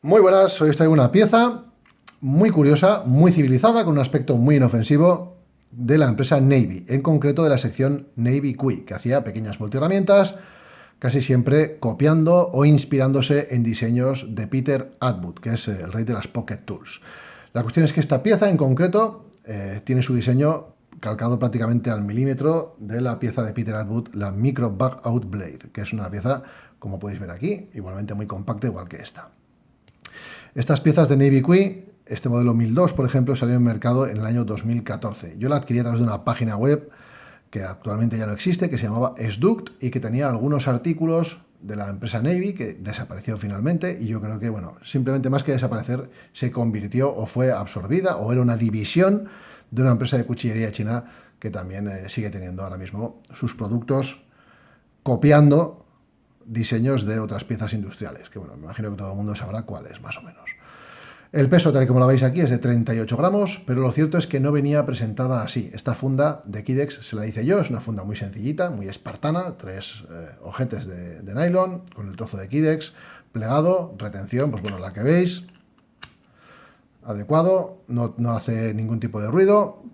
Muy buenas, hoy os traigo una pieza muy curiosa, muy civilizada, con un aspecto muy inofensivo de la empresa Navy, en concreto de la sección Navy QI, que hacía pequeñas multiherramientas, casi siempre copiando o inspirándose en diseños de Peter Atwood, que es el rey de las Pocket Tools. La cuestión es que esta pieza en concreto tiene su diseño calcado prácticamente al milímetro de la pieza de Peter Atwood, la Micro Bug Out Blade, que es una pieza, como podéis ver aquí, igualmente muy compacta, igual que esta. Estas piezas de Navy QI, este modelo 1002, por ejemplo, salió en mercado en el año 2014. Yo la adquirí a través de una página web que actualmente ya no existe, que se llamaba Sduct y que tenía algunos artículos de la empresa Navy que desapareció finalmente, y yo creo que, bueno, simplemente más que desaparecer, se convirtió o fue absorbida o era una división de una empresa de cuchillería china que también sigue teniendo ahora mismo sus productos copiando diseños de otras piezas industriales, que bueno, me imagino que todo el mundo sabrá cuáles, más o menos. El peso, tal y como lo veis aquí, es de 38 gramos, pero lo cierto es que no venía presentada así. Esta funda de Kydex se la hice yo, es una funda muy sencillita, muy espartana, tres ojetes de nylon, con el trozo de Kydex, plegado, retención, pues bueno, la que veis, adecuado, no hace ningún tipo de ruido,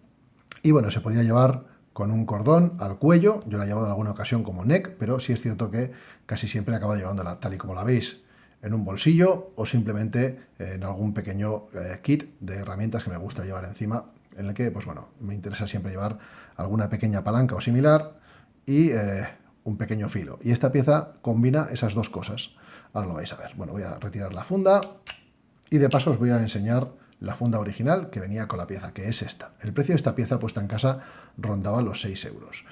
y bueno, se podía llevar con un cordón al cuello. Yo la he llevado en alguna ocasión como neck, pero sí es cierto que casi siempre he acabado llevándola tal y como la veis, en un bolsillo o simplemente en algún pequeño kit de herramientas que me gusta llevar encima, en el que, pues bueno, me interesa siempre llevar alguna pequeña palanca o similar y un pequeño filo. Y esta pieza combina esas dos cosas. Ahora lo vais a ver. Bueno, voy a retirar la funda y de paso os voy a enseñar la funda original que venía con la pieza, que es esta. El precio de esta pieza puesta en casa rondaba los 6 euros.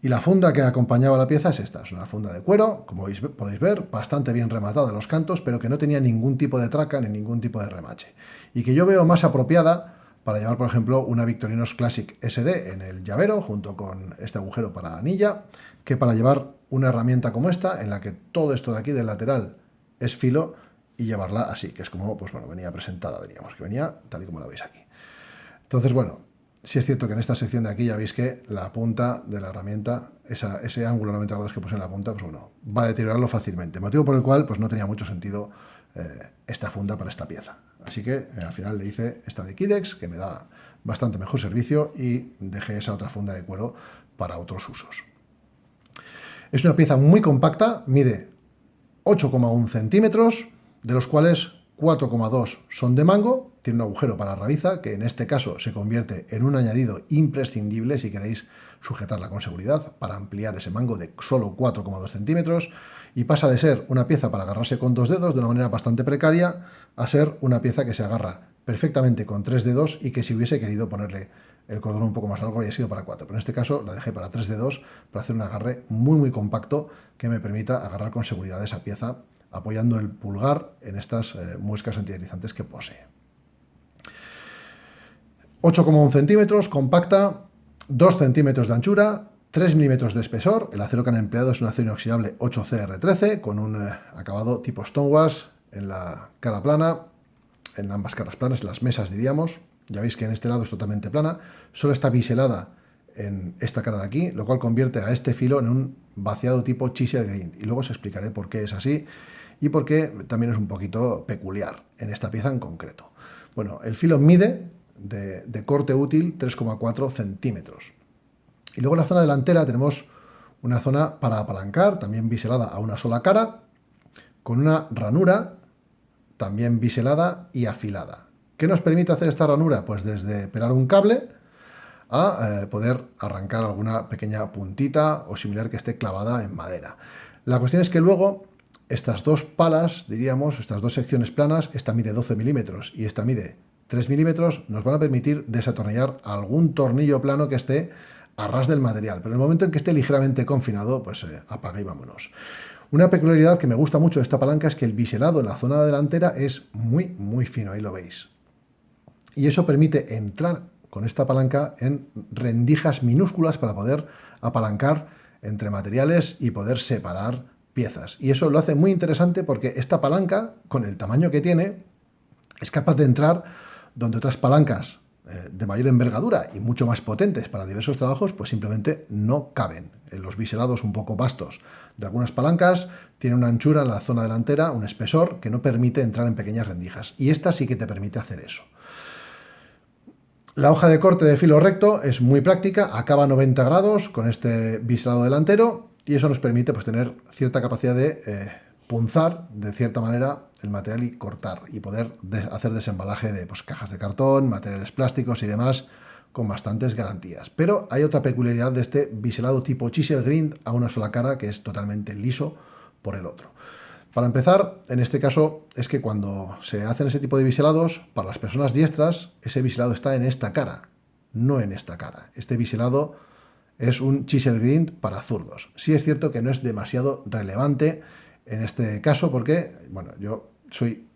Y la funda que acompañaba la pieza es esta, es una funda de cuero, como podéis ver, bastante bien rematada en los cantos, pero que no tenía ningún tipo de traca ni ningún tipo de remache. Y que yo veo más apropiada para llevar, por ejemplo, una Victorinox Classic SD en el llavero, junto con este agujero para anilla, que para llevar una herramienta como esta, en la que todo esto de aquí del lateral es filo, y llevarla así, que es como, pues bueno, venía presentada, veníamos, que venía tal y como la veis aquí. Entonces, bueno, sí es cierto que en esta sección de aquí ya veis que la punta de la herramienta, ese ángulo 90 grados que puse en la punta, pues bueno, va a deteriorarlo fácilmente. Motivo por el cual, pues no tenía mucho sentido esta funda para esta pieza. Así que al final le hice esta de Kydex, que me da bastante mejor servicio, y dejé esa otra funda de cuero para otros usos. Es una pieza muy compacta, mide 8,1 centímetros, de los cuales 4,2 son de mango, tiene un agujero para rabiza, que en este caso se convierte en un añadido imprescindible si queréis sujetarla con seguridad, para ampliar ese mango de solo 4,2 centímetros, y pasa de ser una pieza para agarrarse con 2 dedos de una manera bastante precaria, a ser una pieza que se agarra perfectamente con 3 dedos y que si hubiese querido ponerle el cordón un poco más largo habría sido para 4, pero en este caso la dejé para 3 dedos para hacer un agarre muy compacto que me permita agarrar con seguridad esa pieza, apoyando el pulgar en estas muescas antideslizantes que posee. 8,1 centímetros, compacta, 2 centímetros de anchura, 3 milímetros de espesor. El acero que han empleado es un acero inoxidable 8CR13 con un acabado tipo Stonewash en la cara plana, en ambas caras planas, las mesas diríamos. Ya veis que en este lado es totalmente plana, solo está biselada en esta cara de aquí, lo cual convierte a este filo en un vaciado tipo chisel grind. Y luego os explicaré por qué es así y por qué también es un poquito peculiar en esta pieza en concreto. Bueno, el filo mide de corte útil 3,4 centímetros. Y luego en la zona delantera tenemos una zona para apalancar, también biselada a una sola cara, con una ranura también biselada y afilada. ¿Qué nos permite hacer esta ranura? Pues desde pelar un cable a poder arrancar alguna pequeña puntita o similar que esté clavada en madera. La cuestión es que luego estas dos palas, diríamos, estas dos secciones planas, esta mide 12 milímetros y esta mide 3 milímetros, nos van a permitir desatornillar algún tornillo plano que esté a ras del material, pero en el momento en que esté ligeramente confinado, pues apaga y vámonos. Una peculiaridad que me gusta mucho de esta palanca es que el biselado en la zona delantera es muy fino, ahí lo veis. Y eso permite entrar con esta palanca en rendijas minúsculas para poder apalancar entre materiales y poder separar piezas. Y eso lo hace muy interesante porque esta palanca, con el tamaño que tiene, es capaz de entrar donde otras palancas de mayor envergadura y mucho más potentes para diversos trabajos, pues simplemente no caben. En los biselados un poco vastos de algunas palancas tiene una anchura en la zona delantera, un espesor que no permite entrar en pequeñas rendijas. Y esta sí que te permite hacer eso. La hoja de corte de filo recto es muy práctica, acaba a 90 grados con este biselado delantero y eso nos permite pues, tener cierta capacidad de punzar de cierta manera el material y cortar y poder hacer desembalaje de pues, cajas de cartón, materiales plásticos y demás con bastantes garantías. Pero hay otra peculiaridad de este biselado tipo chisel grind a una sola cara que es totalmente liso por el otro. Para empezar, en este caso es que cuando se hacen ese tipo de biselados, para las personas diestras, ese biselado está en esta cara, no en esta cara. Este biselado es un chisel grind para zurdos. Sí es cierto que no es demasiado relevante en este caso porque, bueno, yo soy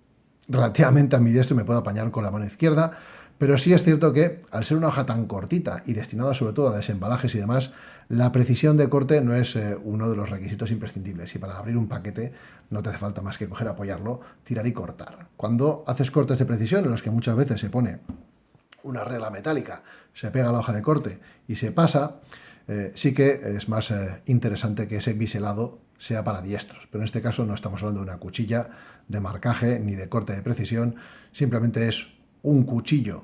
relativamente ambidiestro y me puedo apañar con la mano izquierda, pero sí es cierto que al ser una hoja tan cortita y destinada sobre todo a desembalajes y demás, la precisión de corte no es uno de los requisitos imprescindibles y para abrir un paquete no te hace falta más que coger, apoyarlo, tirar y cortar. Cuando haces cortes de precisión en los que muchas veces se pone una regla metálica, se pega a la hoja de corte y se pasa, sí que es más interesante que ese biselado sea para diestros. Pero en este caso no estamos hablando de una cuchilla de marcaje ni de corte de precisión, simplemente es un cuchillo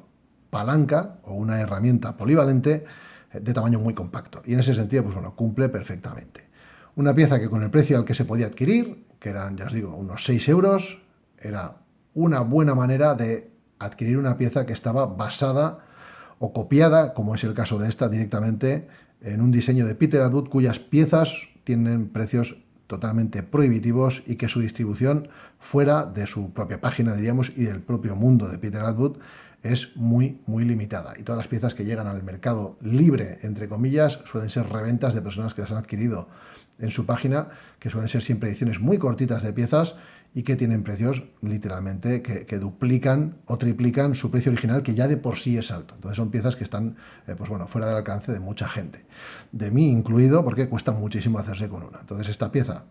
palanca o una herramienta polivalente de tamaño muy compacto. Y en ese sentido, pues bueno, cumple perfectamente. Una pieza que con el precio al que se podía adquirir, que eran, ya os digo, unos 6 euros, era una buena manera de adquirir una pieza que estaba basada o copiada, como es el caso de esta, directamente en un diseño de Peter Atwood, cuyas piezas tienen precios totalmente prohibitivos y que su distribución fuera de su propia página, diríamos, y del propio mundo de Peter Atwood es muy, muy limitada. Y todas las piezas que llegan al mercado libre, entre comillas, suelen ser reventas de personas que las han adquirido en su página, que suelen ser siempre ediciones muy cortitas de piezas y que tienen precios literalmente que duplican o triplican su precio original, que ya de por sí es alto. Entonces son piezas que están pues bueno, fuera del alcance de mucha gente, de mí incluido, porque cuesta muchísimo hacerse con una. Entonces esta pieza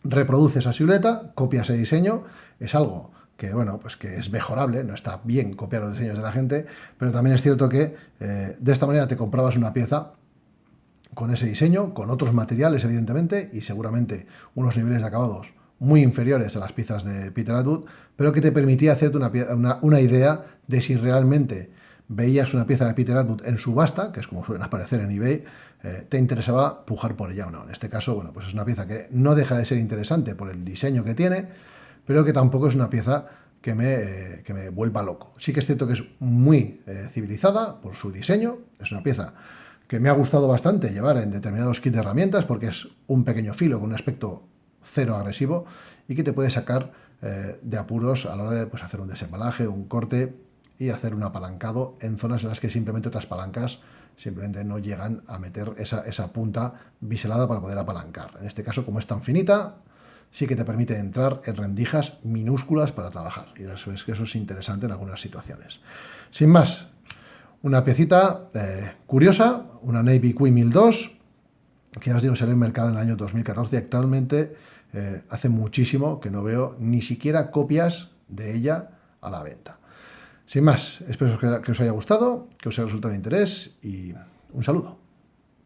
reproduce esa silueta, copia ese diseño, es algo que bueno, pues que es mejorable, no está bien copiar los diseños de la gente, pero también es cierto que de esta manera te comprabas una pieza con ese diseño, con otros materiales evidentemente y seguramente unos niveles de acabados muy inferiores a las piezas de Peter Atwood, pero que te permitía hacerte una idea de si realmente veías una pieza de Peter Atwood en subasta, que es como suelen aparecer en eBay, te interesaba pujar por ella o no. En este caso, bueno, pues es una pieza que no deja de ser interesante por el diseño que tiene, pero que tampoco es una pieza que me vuelva loco. Sí que es cierto que es muy civilizada por su diseño, es una pieza que me ha gustado bastante llevar en determinados kits de herramientas porque es un pequeño filo con un aspecto cero agresivo y que te puede sacar de apuros a la hora de pues, hacer un desembalaje, un corte y hacer un apalancado en zonas en las que simplemente otras palancas simplemente no llegan a meter esa punta biselada para poder apalancar. En este caso, como es tan finita, sí que te permite entrar en rendijas minúsculas para trabajar. Y ya sabes que eso es interesante en algunas situaciones. Sin más, una piecita curiosa, una Navy Queen 1002, que ya os digo, salió en mercado en el año 2014 y actualmente hace muchísimo que no veo ni siquiera copias de ella a la venta. Sin más, espero que os haya gustado, que os haya resultado de interés y un saludo.